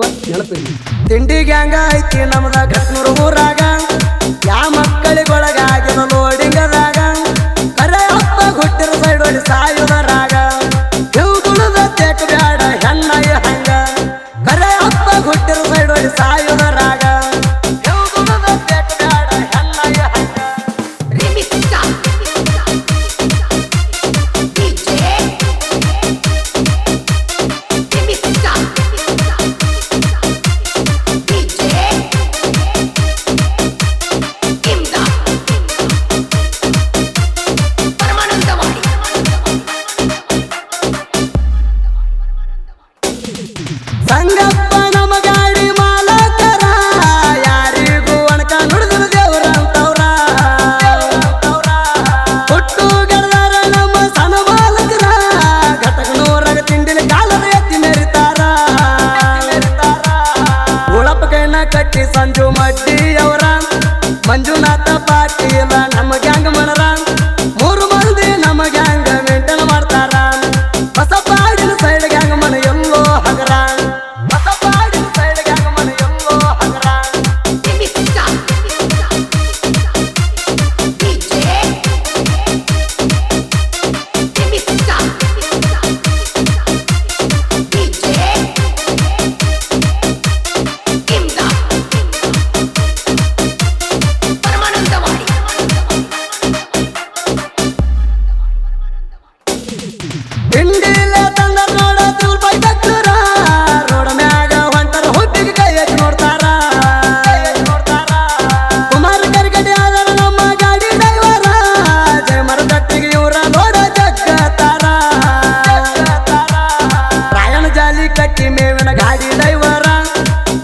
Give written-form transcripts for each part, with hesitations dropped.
ಕೊಟ್ಟಿವ ನೆನಪಿಲ್ಲ. ತಿಂಡಿ ಗ್ಯಾಂಗ ಐತಿ ನಮ್ದ ಗಟ್ನೂರು ಊರಾಗ, ಯಾ ಮಕ್ಕಳಿಗೊಳಗಾಗಿದ ಲೋಡಿಂಗದಾಗ, ಕರೆ ಹಬ್ಬ ಹುಟ್ಟಿರ ಸೈಡ್ ಹೊಡಿ ಸಾಯುವುದರಾಗ, ಇವು ಗುಣದ ತೇಕ ಬ್ಯಾಡ ಹೆಣ್ಣಯ್ಯ ಹಂಗ, ಕರೆ ಹಬ್ಬ ಹುಟ್ಟಿರ ಸೈಡ್ ಹೊಡಿ ಸಾಯುವುದರಾಗ, ಇವು ಗುಣದ ತೇಕ ಬ್ಯಾಡ ಹೆಣ್ಣಯ್ಯ ಹಂಗ. ಸಂಗಪ್ಪ ನಮ್ಮ ಗಾಡಿ ಮಾಲಕರ, ಯಾರಿಗೂ ಅಣಕ ನುಡಿದ್ರು ದೇವ್ರಂತವ್ರ, ಹುಟ್ಟು ಗಡದಾರ ನಮ್ಮ ಸಣ್ಣ ಮಾಲಕರ, ಘಟಕನೂರಾಗ ತಿಂಡಿಲಿ ಕಾಲದ ಎತ್ತಿ ಮೆರಿತಾರ, ಉಳಪ ಕೈನ ಕಟ್ಟಿ ಸಂಜು ಮಡ್ಡಿಯವರ, ಮಂಜುನಾಥ ಪಾಟೀಲ ನಮ್ಮ ಗ್ಯಾಂಗ್ ಮನರ, ಮೂರು ಮಂದಿ ನಮ್ಮ ಗ್ಯಾಂಗ್ ಮೇಂಟೈನ್ ಮಾಡ್ತಾರ, ಹೊಸಪಾಡಿನ ಸೈಡ್ ಗ್ಯಾಂಗ್ ಮನ ಎಲ್ಲೋ ಹಗರ, ಹೊಸಪಾಡಿನ ಸೈಡ್ ಗ್ಯಾಂಗ್ ಮನ ಎಲ್ಲೋ ಹಗರ. ತಿಂಡಿಲೆ ತಂದ ನೋಡ ತಿಳ್ ಬೈಬೇಕ್ರ, ರೋಡ ಮ್ಯಾಗ ಹೊಂಟರ ಹುಟ್ಟಿಗೆ ಕೈ ಎತ್ತಿ ನೋಡ್ತಾರ, ಕುಮಾರ ಕರಿಗಡಿ ಆದರ ನಮ್ಮ ಗಾಡಿ ಡ್ರೈವರ, ಜಯ ಮರದಟ್ಟಿಗೆ ಇವ್ರ ನೋಡ ಜಗ್ಗತಾರ, ರಾಯಣ ಜಾಲಿ ಕಟ್ಟಿ ಮೇವಿನ ಗಾಡಿ ಡ್ರೈವರ,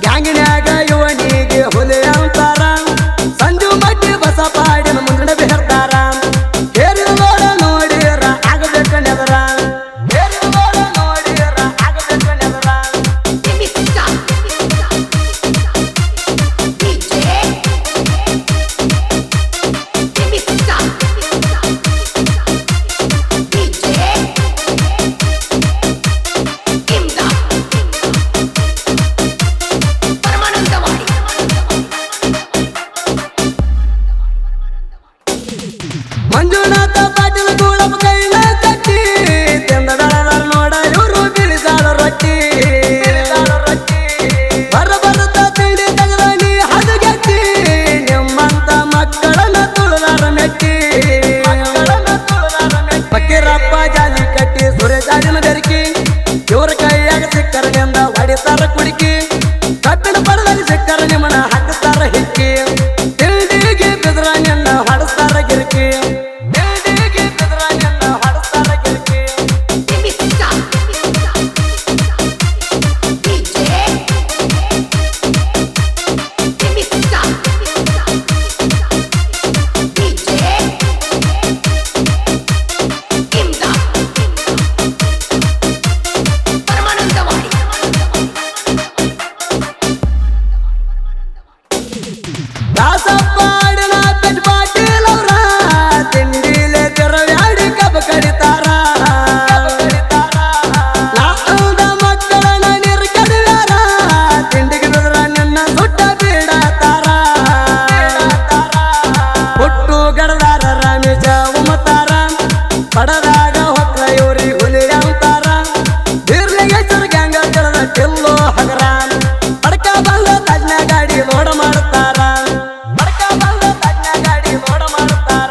ಗ್ಯಾಂಗಿನ್ಯಾಗ ಇವನಿಗೆ ಹುಲಿ ಅಂತಾರ, ಸಂಜು ಮಡ್ಡಿ ಬಸಪಾಡಿನ ಮುಂದೆ ಬೆರ್ತಾರ, ಕೇರಿದ ನೋಡ ನೋಡಿರ ಆಗಬೇಕ ನೆದರ, ಕೇರಿದ ನೋಡ ನೋಡಿರ ಆಗಬೇಕ ನೆದರ. ಮಂಜುನಾಥ ಪಾಟೀಲ ಗೂಳಪ್ಪ ಕೈಲ ಕಟ್ಟಿ, ತಿಂದ ಬೆಳದಾರ ನೋಡ ಇವರು ಬಿಳಿದಾಳ ರೊಟ್ಟಿ, ಬರಬರುತ್ತ ತಿಂಡಿ ತೆಗೆದ ನೀ ಹದಗೆಟ್ಟಿ, ನಿಮ್ಮಂತ ಮಕ್ಕಳನ್ನ ತುಳಿದಾರ ಮೆಟ್ಟಿ, ಫಕೀರಪ್ಪ ಜಾಲಿ ಕಟ್ಟಿ ಸುರೇಶಾದಿನ ಬೆರಕಿ, ಇವ್ರ ಕೈಯಾಗ ಸಿಕ್ಕರನಿಂದ ಹೊಡಿತಾರ ಕುಡಿಕಿ, ಕಬ್ಬಿನ ಪಡದಲ್ಲಿ ಸಿಕ್ಕರ ನಿಮ್ಮನ ಹಾಕಿಸ್ತಾರ ಹಿಕ್ಕಿ, ತಿಂಡಿಗೆ ಬಿದ್ರ ನಿನ್ನ ಹೊಡಸ್ತಾರ ಗಿರ್ಕಿ, ತಿಂಡಿಗೆ ಬಿದ್ರ ನಿನ್ನ ಹೊಡಸ್ತಾರ ಗಿರ್ಕಿ. ದಾಸಪ್ಪಾಡಿನ ಪೆಟ್ ಪಾಟೀಲ್ ಅವ್ರ, ತಿಂಡಿಲೆ ತೆರವ್ಯಾಡಿ ಕಬ್ಬ ಕಡಿತಾರ, ನಾಲ್ದ ಮಕ್ಕಳನ್ನ ನೀರು ಕಡಿವ್ಯಾರ, ತಿಂಡಿಗೆ ಬಿದ್ರ ನಿನ್ನ ಸುಟ್ಟ ಬೀಡತಾರ, ಹುಟ್ಟು ಗಡದಾರ ರಮೇಶ ಉಮತಾರ, ಪಡದಾಗ ಹೊಕ್ಕ ಇವ್ರಿ ಹುಲಿ ಅಂತಾರ, ಬೀರ್ಲಿಗೇಶ್ವರ ಗ್ಯಾಂಗ ಕಳೆದ ಟಿಲ್ಲೋ ಹಗರ, ಅಡಕ ಬಂದ ತಜ್ಞ ಗಾಡಿ ನೋಡ ಮಾಡ್ತಾರ, ಅಡಕ ಬಂದ ತಜ್ಞ ಗಾಡಿ ನೋಡ ಮಾಡ್ತಾರ.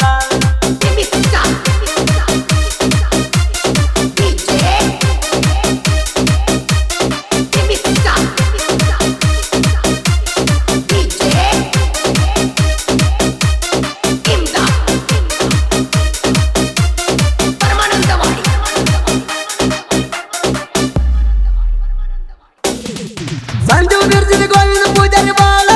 ಸಂಜು ಬಿರ್ಜಿಲಿ ಗೋವಿಂದ ಪೂಜಾರಿ ಬಾಳ